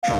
All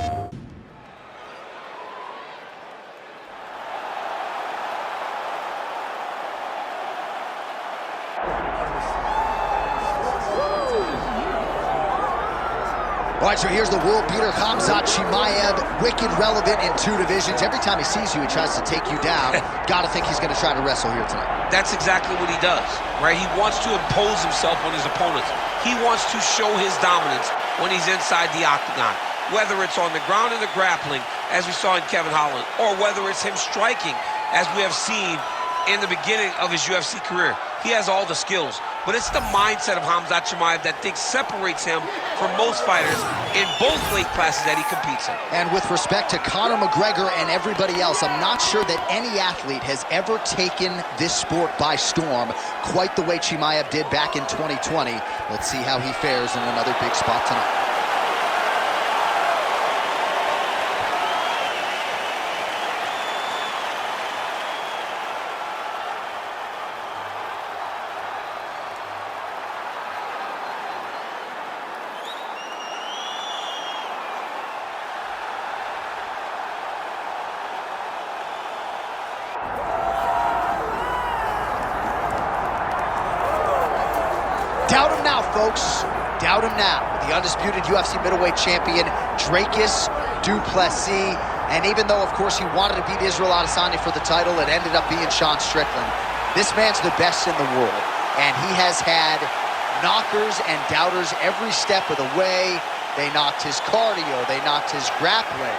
right, so here's the world beater, Khamzat Chimaev, wicked relevant in 2 divisions. Every time he sees you, he tries to take you down. Gotta think he's gonna try to wrestle here tonight. That's exactly what he does, right? He wants to impose himself on his opponents. He wants to show his dominance when he's inside the octagon, whether it's on the ground in the grappling, as we saw in Kevin Holland, or whether it's him striking, as we have seen in the beginning of his UFC career. He has all the skills, but it's the mindset of Khamzat Chimaev that separates him from most fighters in both weight classes that he competes in. And with respect to Conor McGregor and everybody else, I'm not sure that any athlete has ever taken this sport by storm quite the way Chimaev did back in 2020. Let's see how he fares in another big spot tonight. Doubt him now, folks. Doubt him now. The undisputed UFC middleweight champion, Dricus Du Plessis. And even though, of course, he wanted to beat Israel Adesanya for the title, it ended up being Sean Strickland. This man's the best in the world. And he has had knockers and doubters every step of the way. They knocked his cardio. They knocked his grappling.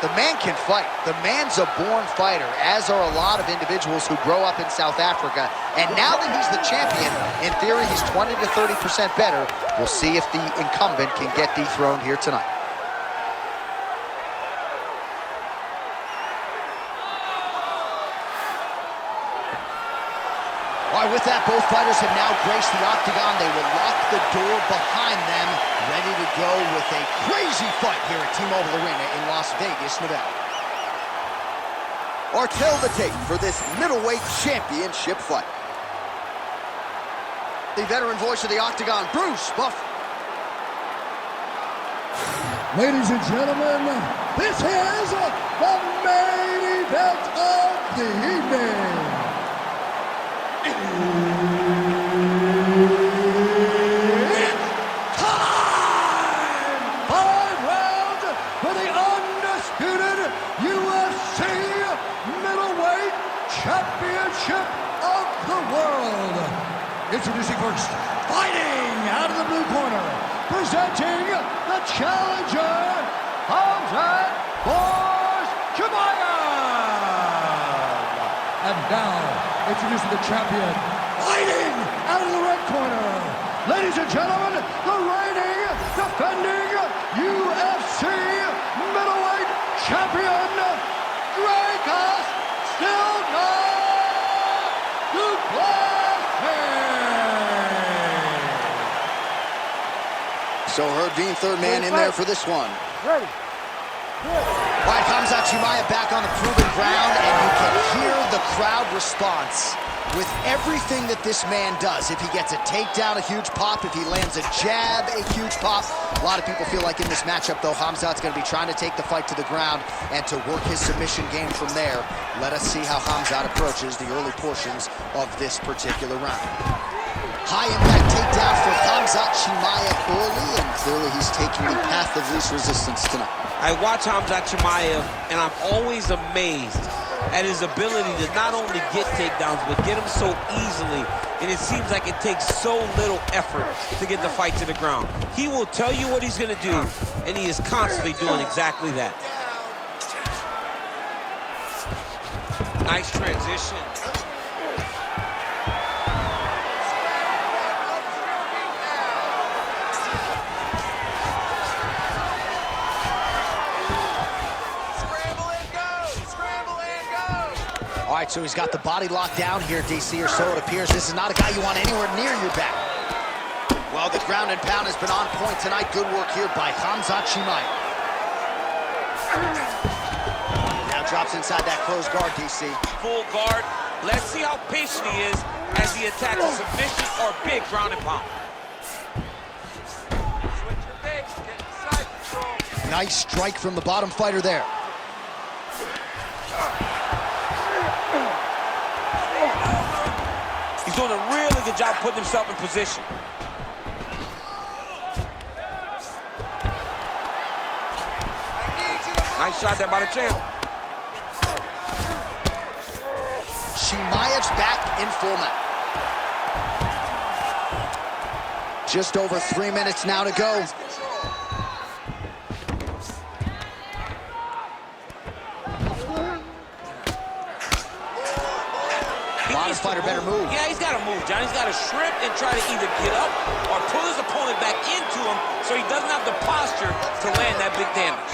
The man can fight. The man's a born fighter, as are a lot of individuals who grow up in South Africa. And now that he's the champion, in theory, he's 20 to 30% better. We'll see if the incumbent can get dethroned here tonight. All right, with that, both fighters have now graced the octagon. They will lock the door behind them, ready to go with a crazy fight here at T-Mobile Arena in Las Vegas, Nevada. Or tell the tape for this middleweight championship fight. The veteran voice of the octagon, Bruce Buff. Ladies and gentlemen, this is the main event of the evening. It's time! 5 rounds for the undisputed UFC middleweight championship of the world. Introducing first, fighting out of the blue corner, presenting the challenger, Khamzat Chimaev. And now, introducing the champion, fighting out of the red corner. Ladies and gentlemen, the reigning, defending UFC middleweight champion, Dricus Du Plessis. So Herb Dean, third man in there for this one. Ready. All right, Khamzat Chimaev back on the proven ground, and you can hear the crowd response with everything that this man does. If he gets a takedown, a huge pop. If he lands a jab, a huge pop. A lot of people feel like in this matchup, though, Khamzat's going to be trying to take the fight to the ground and to work his submission game from there. Let us see how Khamzat approaches the early portions of this particular round. High-impact takedown for Khamzat Chimaev early, and clearly he's taking the path of least resistance tonight. I watch Khamzat Chimaev, and I'm always amazed at his ability to not only get takedowns, but get them so easily. And it seems like it takes so little effort to get the fight to the ground. He will tell you what he's going to do, and he is constantly doing exactly that. Nice transition. All right, so he's got the body locked down here, DC, or so it appears. This is not a guy you want anywhere near your back. Well, the ground and pound has been on point tonight. Good work here by Khamzat Chimaev. Now drops inside that closed guard, DC. Full guard. Let's see how patient he is as he attacks a submission or big ground and pound. Nice strike from the bottom fighter there. He's doing a really good job putting himself in position. Nice shot there by the champ. Chimaev's back in full now. Just over 3 minutes now to go. Bottom fighter better move. Yeah, he's got to move, John. He's got to shrimp and try to either get up or pull his opponent back into him so he doesn't have the posture to land that big damage.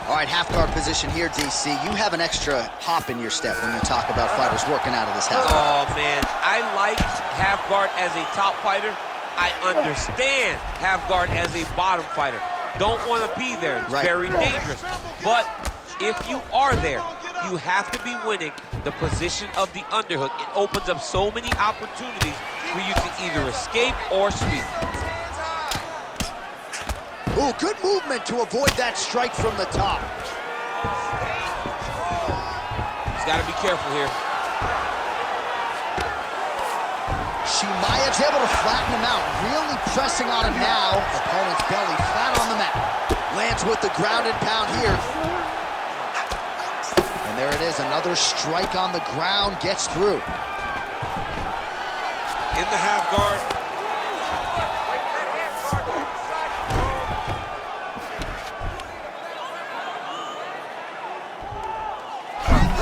All right, half guard position here, DC. You have an extra hop in your step when you talk about fighters working out of this half guard. Oh, man. I like half guard as a top fighter. I understand half guard as a bottom fighter. Don't want to be there. It's very dangerous. But if you are there, you have to be winning the position of the underhook. It opens up so many opportunities where you can either escape or sweep. Ooh, good movement to avoid that strike from the top. He's got to be careful here. Chimaev's able to flatten him out, really pressing on him now. Opponent's belly flat on the mat. Lands with the ground and pound here. And there it is, another strike on the ground, gets through. In the half guard.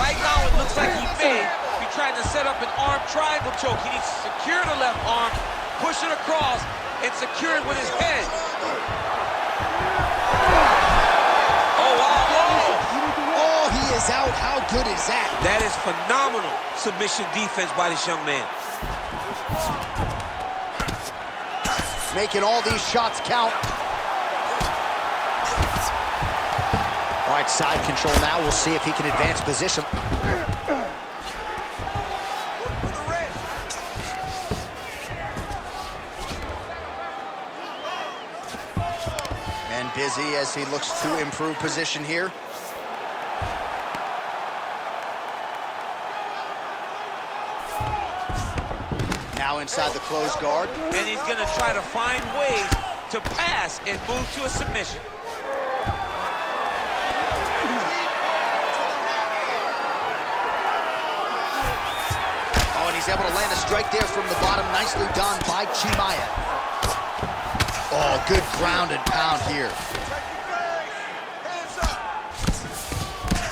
Right now it looks like he may be trying to set up an arm triangle choke. He needs to secure the left arm, push it across, and secure it with his head. Oh, wow. Oh, he is out. How good is that? That is phenomenal submission defense by this young man. Making all these shots count. All right, side control now. We'll see if he can advance position. And busy as he looks to improve position here. Now inside the closed guard. And he's going to try to find ways to pass and move to a submission. Oh, and he's able to land a strike there from the bottom. Nicely done by Chimaev. Oh, good ground and pound here.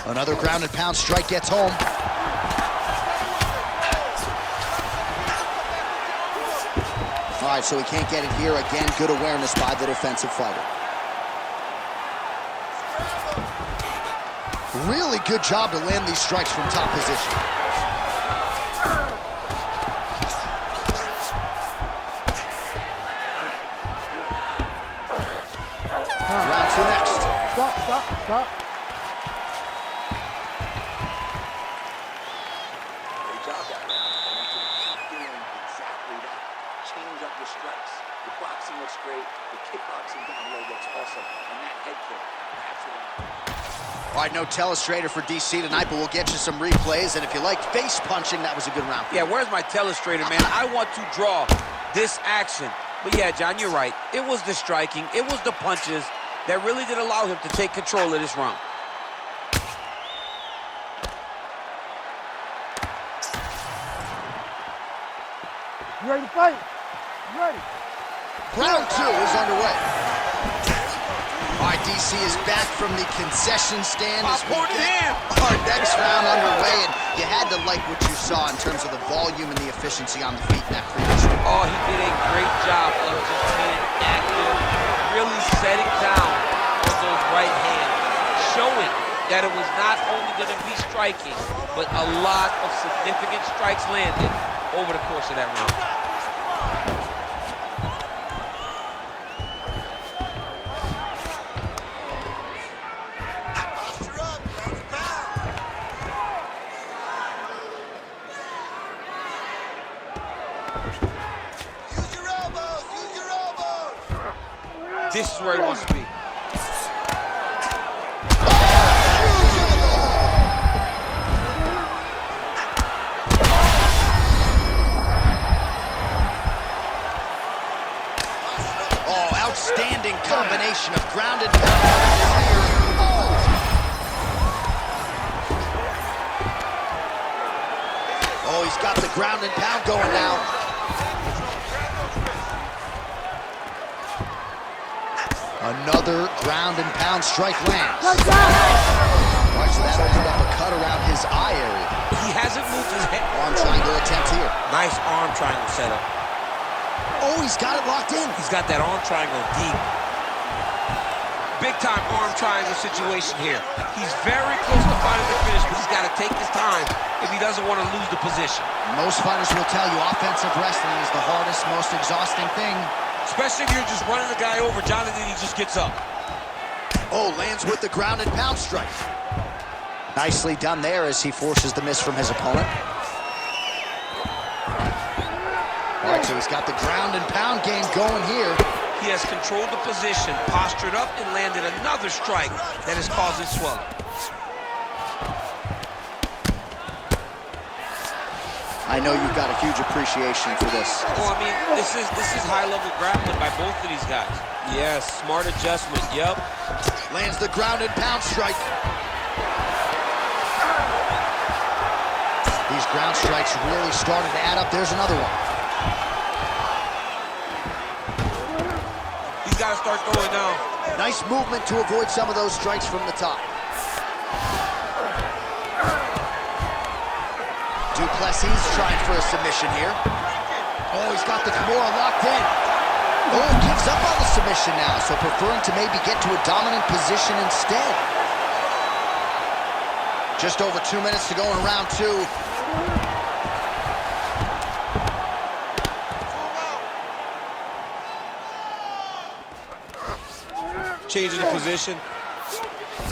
Another ground and pound strike gets home. All right, so he can't get it here. Again, good awareness by the defensive fighter. Really good job to land these strikes from top position. Round two next. Stop. Great job that round. Doing exactly that. Change up your strikes. The boxing looks great. The kickboxing down low looks awesome. And that head kick, that's what All right, no telestrator for DC tonight, but we'll get you some replays. And if you like face punching, that was a good round. Yeah, where's my telestrator, man? I want to draw this action. But yeah, John, you're right. It was the striking, it was the punches that really did allow him to take control of this round. You ready to fight? You ready? Round two is underway. All right, DC is back from the concession stand. Popcorn in hand. Our next round underway, and you had to like what you saw in terms of the volume and the efficiency on the feet in that previous round. Oh, he did a great job of just being active, really setting down with those right hands, showing that it was not only going to be striking, but a lot of significant strikes landed over the course of that round. This is where he wants to be. Outstanding combination of ground and pound. Oh, he's got the ground and pound going now. Another ground and pound strike lands. Watch that, opened up a cut around his eye area. He hasn't moved his head. Arm triangle attempt here. Nice arm triangle setup. Oh, he's got it locked in. He's got that arm triangle deep. Big time arm triangle situation here. He's very close to finding the finish, but he's got to take his time if he doesn't want to lose the position. Most fighters will tell you offensive wrestling is the hardest, most exhausting thing. Especially if you're just running the guy over. Jonathan, he just gets up. Oh, lands with the ground and pound strike. Nicely done there as he forces the miss from his opponent. All right, so he's got the ground and pound game going here. He has controlled the position, postured up, and landed another strike that is causing swelling. I know you've got a huge appreciation for this. Well, I mean, this is high-level grappling by both of these guys. Yes, smart adjustment, yep. Lands the ground and pound strike. These ground strikes really started to add up. There's another one. He's got to start throwing now. Nice movement to avoid some of those strikes from the top. Du Plessis trying for a submission here. Oh, he's got the Kimura locked in. Oh, gives up on the submission now, so preferring to maybe get to a dominant position instead. Just over 2 minutes to go in round two. Changing the position.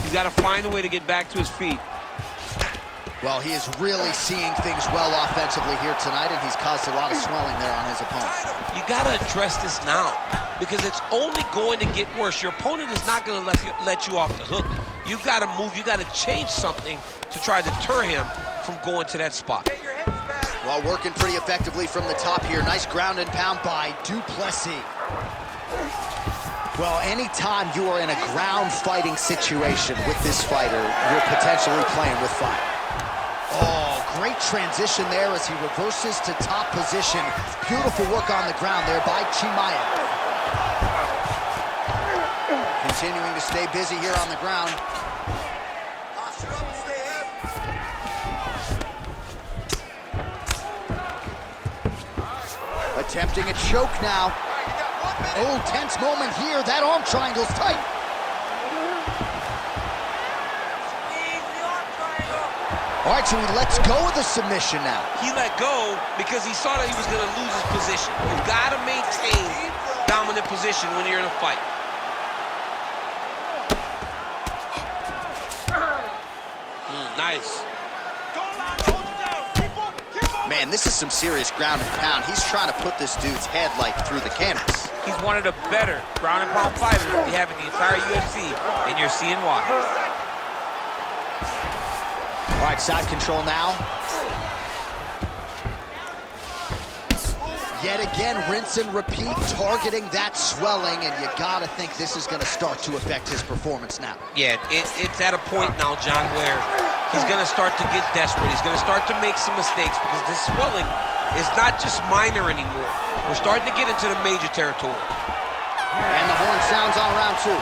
He's got to find a way to get back to his feet. Well, he is really seeing things well offensively here tonight, and he's caused a lot of swelling there on his opponent. You got to address this now, because it's only going to get worse. Your opponent is not going to let you off the hook. You've got to move. You've got to change something to try to deter him from going to that spot. Well, working pretty effectively from the top here. Nice ground and pound by Du Plessis. Well, anytime you are in a ground fighting situation with this fighter, you're potentially playing with fire. Oh, great transition there as he reverses to top position. Beautiful work on the ground there by Chimaev. Continuing to stay busy here on the ground. Attempting a choke now. Oh, tense moment here. That arm triangle's tight. All right, so he lets go of the submission now. He let go because he saw that he was going to lose his position. You've got to maintain dominant position when you're in a fight. Nice. Man, this is some serious ground and pound. He's trying to put this dude's head like through the canvas. He's one of the better ground and pound fighters we have in the entire UFC, and you're seeing why. All right, side control now. Yet again, rinse and repeat, targeting that swelling, and you gotta think this is gonna start to affect his performance now. Yeah, it's at a point now, John, where he's gonna start to get desperate. He's gonna start to make some mistakes because this swelling is not just minor anymore. We're starting to get into the major territory. And the horn sounds on round two.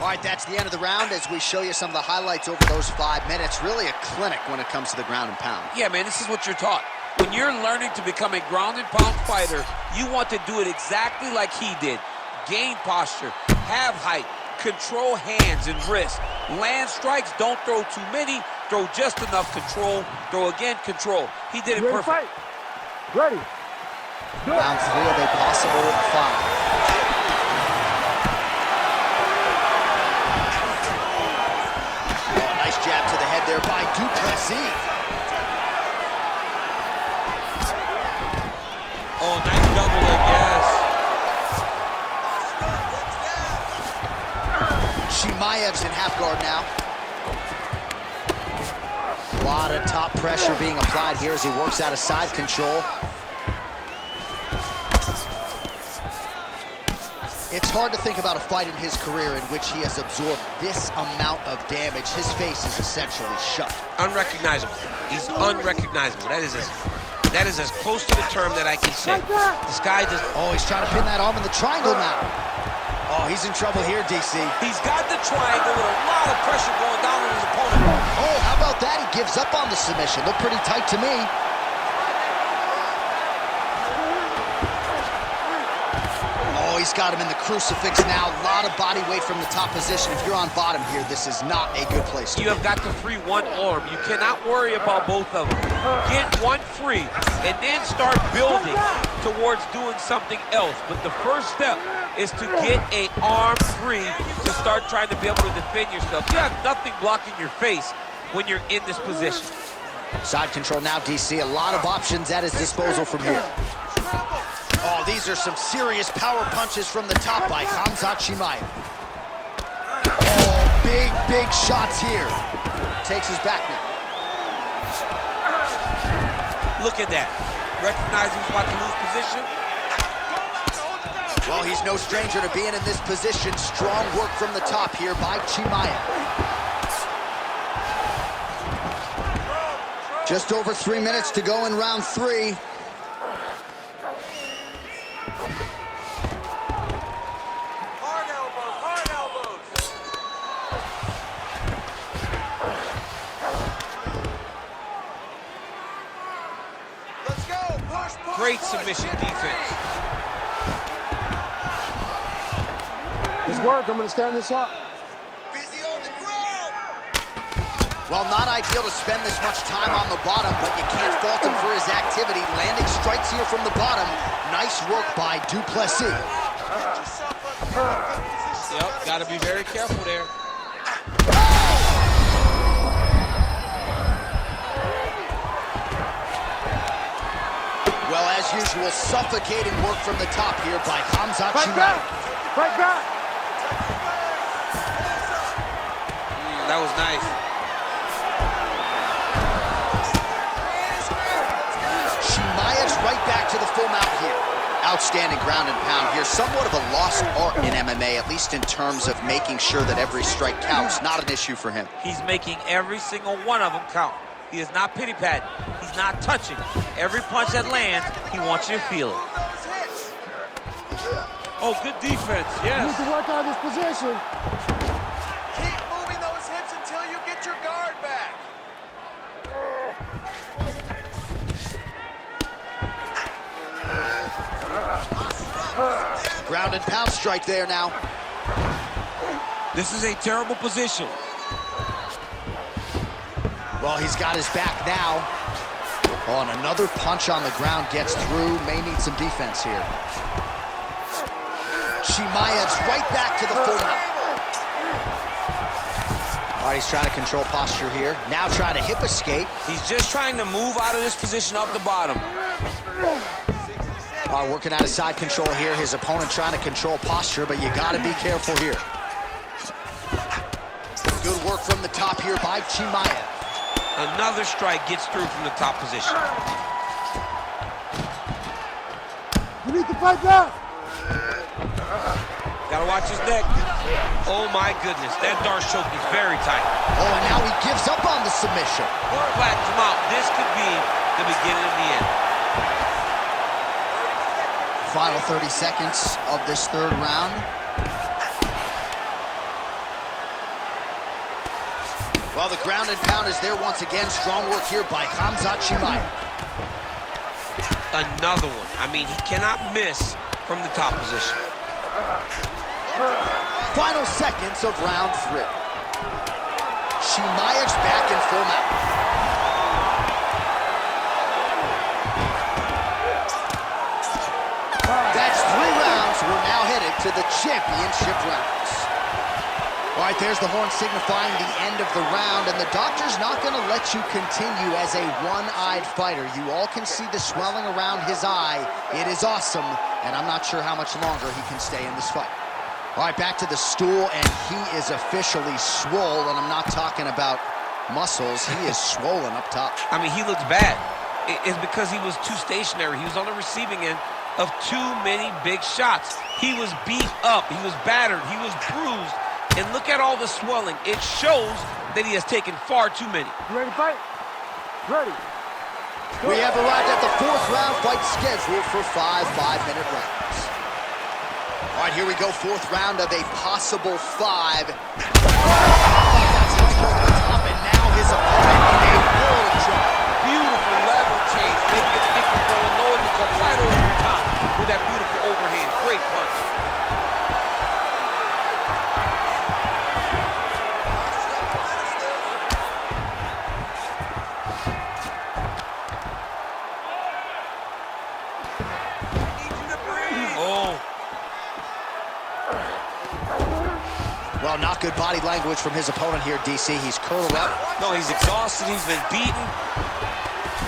All right, that's the end of the round as we show you some of the highlights over those 5 minutes. Really a clinic when it comes to the ground and pound. Yeah, man, this is what you're taught. When you're learning to become a ground and pound fighter, you want to do it exactly like he did. Gain posture, have height, control hands and wrists. Land strikes, don't throw too many, throw just enough, control, throw again, control. He did it perfect. Ready. Round three of a possible 5. Plessis. Oh, nice double leg, yes. Chimaev's in half guard now. A lot of top pressure being applied here as he works out of side control. It's hard to think about a fight in his career in which he has absorbed this amount of damage. His face is essentially shut. Unrecognizable. He's unrecognizable. That is as close to the term that I can say. This guy does. Oh, he's trying to pin that arm in the triangle now. Oh, he's in trouble here, DC. He's got the triangle with a lot of pressure going down on his opponent. Oh, how about that? He gives up on the submission. Looked pretty tight to me. Oh, he's got him in the crucifix now. A lot of body weight from the top position. If you're on bottom here, this is not a good place to be. You have got to free one arm. You cannot worry about both of them. Get one free and then start building towards doing something else. But the first step is to get an arm free to start trying to be able to defend yourself. You have nothing blocking your face when you're in this position. Side control now, DC. A lot of options at his disposal from here. Oh, these are some serious power punches from the top by Khamzat Chimaev. Oh, big shots here. Takes his back now. Look at that. Recognize he's about to lose position. Well, he's no stranger to being in this position. Strong work from the top here by Chimaev. Just over 3 minutes to go in round 3. Great submission defense. This work, I'm gonna stand this up. Busy on the ground. Well, not ideal to spend this much time on the bottom, but you can't fault him for his activity. Landing strikes here from the bottom. Nice work by Du Plessis. Yep, gotta be very careful there. Well, as usual, suffocating work from the top here by Khamzat Fight back! Chimaev. Fight back! That was nice. Chimaev's right back to the full mount here. Outstanding ground and pound here. Somewhat of a lost art in MMA, at least in terms of making sure that every strike counts. Not an issue for him. He's making every single one of them count. He is not pity-patting. He's not touching. Every punch that lands, he wants you to feel it. Oh, good defense, You yes. need to work on this position. Keep moving those hips until you get your guard back. Ground and pound strike there now. This is a terrible position. Well, he's got his back now. Oh, and another punch on the ground gets through. May need some defense here. Chimaev's right back to the full mount. All right, he's trying to control posture here. Now trying to hip escape. He's just trying to move out of this position up the bottom. Working out of side control here. His opponent trying to control posture, but you got to be careful here. Good work from the top here by Chimaev. Another strike gets through from the top position. You need to fight back! Gotta watch his neck. Oh my goodness, that Darce choke is very tight. Oh, and now he gives up on the submission. Flattens him out. This could be the beginning of the end. Final 30 seconds of this third round. Well, the ground and pound is there once again. Strong work here by Khamzat Chimaev. Another one. I mean, he cannot miss from the top position. Final seconds of round 3. Chimaev's back in full mount. That's 3 rounds. We're now headed to the championship rounds. All right, there's the horn signifying the end of the round, and the doctor's not going to let you continue as a one-eyed fighter. You all can see the swelling around his eye. It is awesome, and I'm not sure how much longer he can stay in this fight. All right, back to the stool, and he is officially swole, and I'm not talking about muscles. He is swollen up top. I mean, he looks bad. It's because he was too stationary. He was on the receiving end of too many big shots. He was beat up. He was battered. He was bruised. And look at all the swelling. It shows that he has taken far too many. You ready to fight? Ready. We have arrived at the fourth round fight scheduled for 5 5-minute rounds. All right, here we go. Fourth round of a possible 5. That's right over the top, and now his opponent in a world jump. Beautiful level change. Making it think we're going low and come right over the top with that beautiful overhand. Great punch. Well, not good body language from his opponent here, DC. He's curled up. No, he's exhausted. He's been beaten.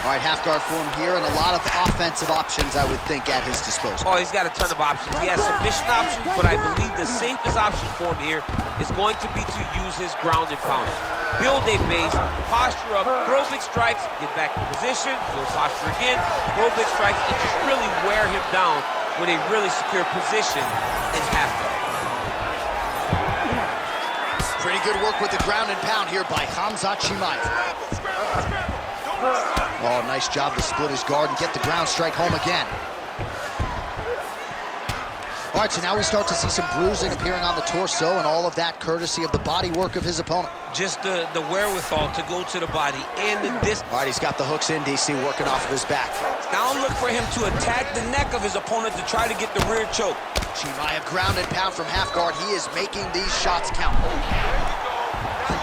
All right, half guard for him here, and a lot of offensive options, I would think, at his disposal. Oh, he's got a ton of options. He has submission options, but I believe the safest option for him here is going to be to use his ground and pound. Build a base, posture up, throw big strikes, get back in position, build posture again, throw big strikes, and just really wear him down with a really secure position in half guard. Pretty good work with the ground and pound here by Khamzat Chimaev. Oh, nice job to split his guard and get the ground strike home again. All right, so now we start to see some bruising appearing on the torso, and all of that courtesy of the body work of his opponent. Just the wherewithal to go to the body and the distance. All right, he's got the hooks in, DC, working off of his back. Now look for him to attack the neck of his opponent to try to get the rear choke. Chimaev ground and pound from half guard. He is making these shots count.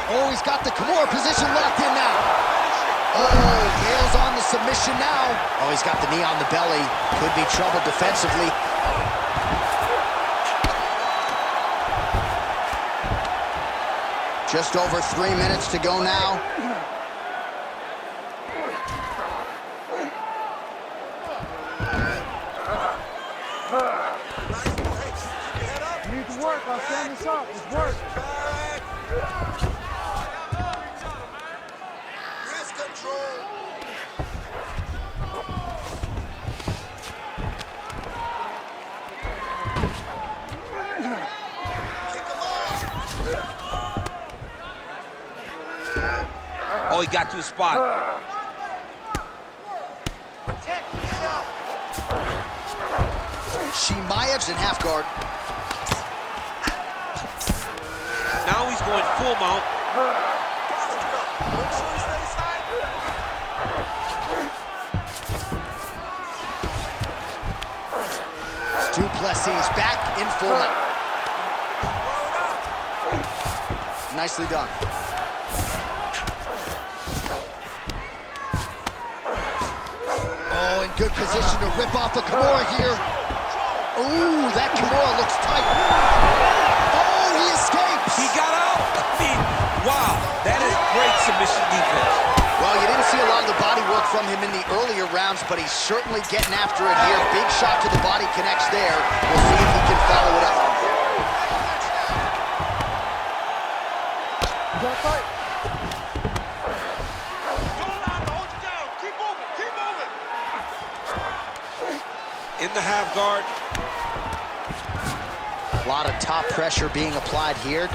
Oh, he's got the Kimura position locked in now. Oh, nails on the submission now. Oh, he's got the knee on the belly. Could be trouble defensively. Just over 3 minutes to go now. You need to work. I'll stand this up. It's work. Wrist control. Oh, he got to his spot. Chimaev's in half guard. Now he's going full mount. Du Plessis back in full mount. Nicely done. Oh, in good position to rip off the Kimura here. Ooh, that Kimura looks tight. Oh, he escapes. He got out. I mean, wow, that is great submission defense. Well, you didn't see a lot of the body work from him in the earlier rounds, but he's certainly getting after it here. Big shot to the body connects there. We'll see if he can follow it up. You gotta fight. In the half guard. A lot of top pressure being applied here.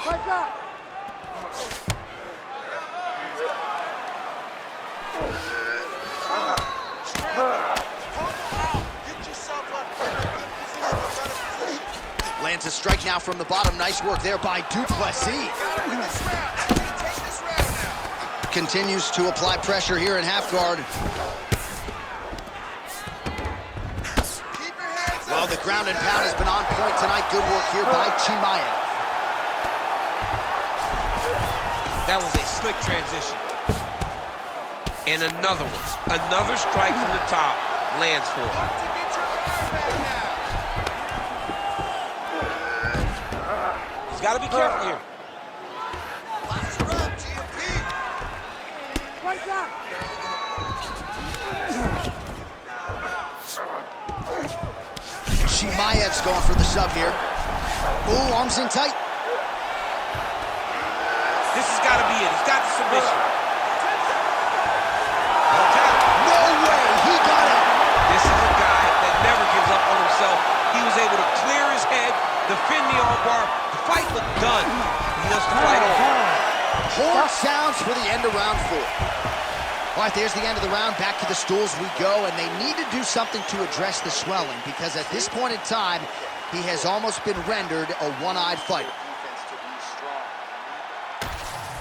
Fight back. Lands a strike now from the bottom. Nice work there by Du Plessis. Continues to apply pressure here in half guard. Well, the ground and pound has been on point tonight. Good work here by Chimaev. That was a slick transition. And another one. Another strike from the top. lands for him. He's got to be careful here. Right down. Chimaev's going for the sub here. Ooh, arms in tight. This has got to be it. He's got the submission. No way, he got it. This is a guy that never gives up on himself. He was able to clear his head, defend the arm bar. The fight looked done. He wants to fight on. Horn sounds for the end of round 4. All right, there's the end of the round. Back to the stools we go, and they need to do something to address the swelling because at this point in time, he has almost been rendered a one-eyed fighter.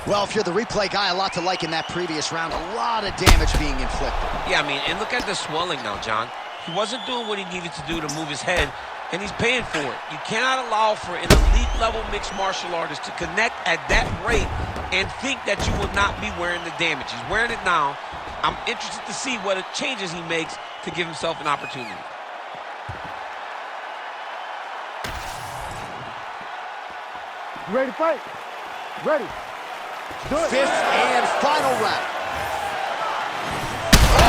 Well, if you're the replay guy, a lot to like in that previous round. A lot of damage being inflicted. Yeah, I mean, and look at the swelling now, John. He wasn't doing what he needed to do to move his head, and he's paying for it. You cannot allow for an elite-level mixed martial artist to connect at that rate and think that you will not be wearing the damage. He's wearing it now. I'm interested to see what changes he makes to give himself an opportunity. You ready to fight? Ready. Do it. 5th and final round. Oh!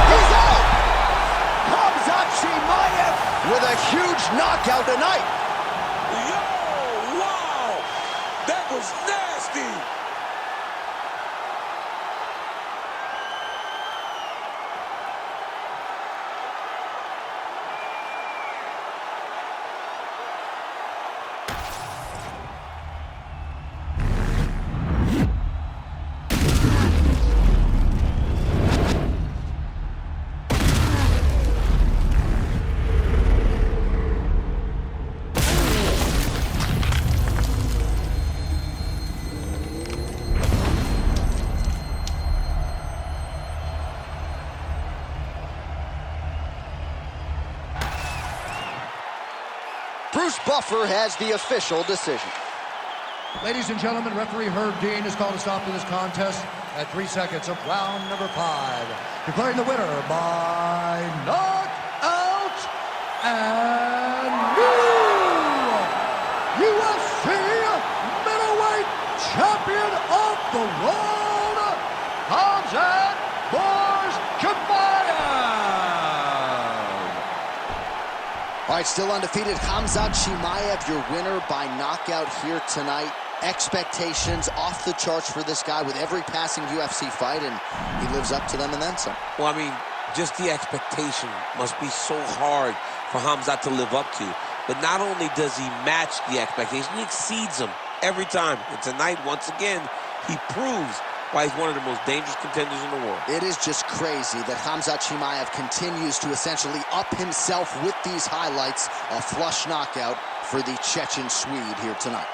He's out! Khamzat Chimaev with a huge knockout tonight. Yo, wow! That was nasty! Bruce Buffer has the official decision. Ladies and gentlemen, referee Herb Dean has called a stop to this contest at 3 seconds of round number 5. Declaring the winner by knockout and new UFC middleweight champion of the world, Khamzat Chimaev. All right, still undefeated, Khamzat Chimaev, your winner by knockout here tonight. Expectations off the charts for this guy with every passing UFC fight, and he lives up to them and then some. Well, I mean, just the expectation must be so hard for Khamzat to live up to. But not only does he match the expectation, he exceeds them every time. And tonight, once again, he proves why he's one of the most dangerous contenders in the world. It is just crazy that Khamzat Chimaev continues to essentially up himself with these highlights. A flush knockout for the Chechen Swede here tonight.